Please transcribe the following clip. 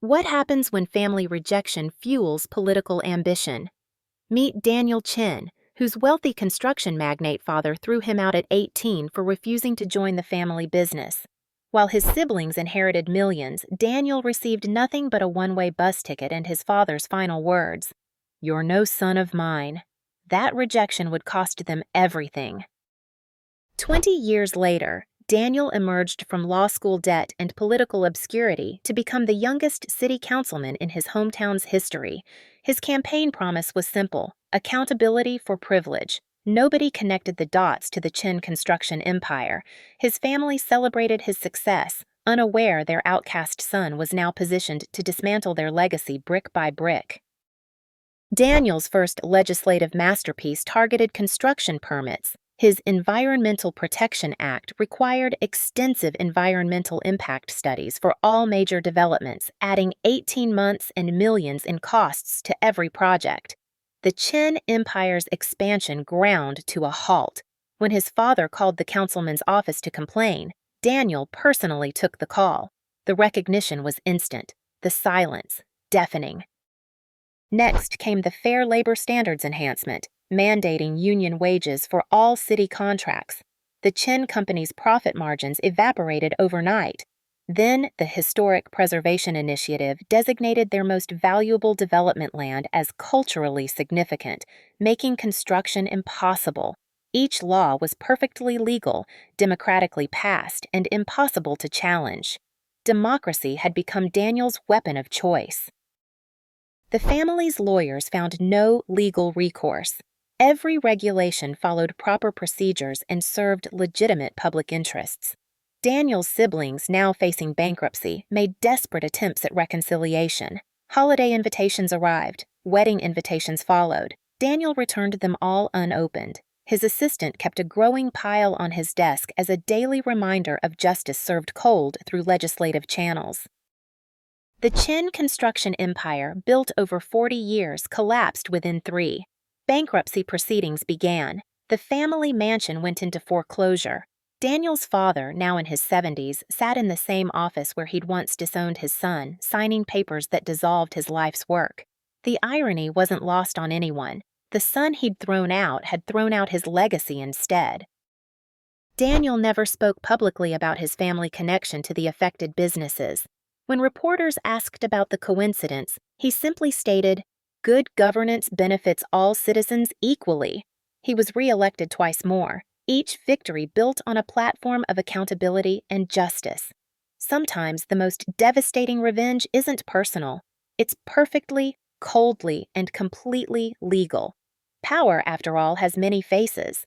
What happens when family rejection fuels political ambition? Meet Daniel Chin, whose wealthy construction magnate father threw him out at 18 for refusing to join the family business. While his siblings inherited millions, Daniel received nothing but a one-way bus ticket and his father's final words, "You're no son of mine." That rejection would cost them everything. 20 years later, Daniel emerged from law school debt and political obscurity to become the youngest city councilman in his hometown's history. His campaign promise was simple: accountability for privilege. Nobody connected the dots to the Chin construction empire. His family celebrated his success, unaware their outcast son was now positioned to dismantle their legacy brick by brick. Daniel's first legislative masterpiece targeted construction permits. His Environmental Protection Act required extensive environmental impact studies for all major developments, adding 18 months and millions in costs to every project. The Chin Empire's expansion ground to a halt. When his father called the councilman's office to complain, Daniel personally took the call. The recognition was instant, the silence deafening. Next came the Fair Labor Standards Enhancement, mandating union wages for all city contracts. The Chin Company's profit margins evaporated overnight. Then, the Historic Preservation Initiative designated their most valuable development land as culturally significant, making construction impossible. Each law was perfectly legal, democratically passed, and impossible to challenge. Democracy had become Daniel's weapon of choice. The family's lawyers found no legal recourse. Every regulation followed proper procedures and served legitimate public interests. Daniel's siblings, now facing bankruptcy, made desperate attempts at reconciliation. Holiday invitations arrived, wedding invitations followed. Daniel returned them all unopened. His assistant kept a growing pile on his desk as a daily reminder of justice served cold through legislative channels. The Chin construction empire, built over 40 years, collapsed within 3. Bankruptcy proceedings began. The family mansion went into foreclosure. Daniel's father, now in his 70s, sat in the same office where he'd once disowned his son, signing papers that dissolved his life's work. The irony wasn't lost on anyone. The son he'd thrown out had thrown out his legacy instead. Daniel never spoke publicly about his family connection to the affected businesses. When reporters asked about the coincidence, he simply stated, "Good governance benefits all citizens equally." He was re-elected twice more, each victory built on a platform of accountability and justice. Sometimes the most devastating revenge isn't personal. It's perfectly, coldly, and completely legal. Power, after all, has many faces.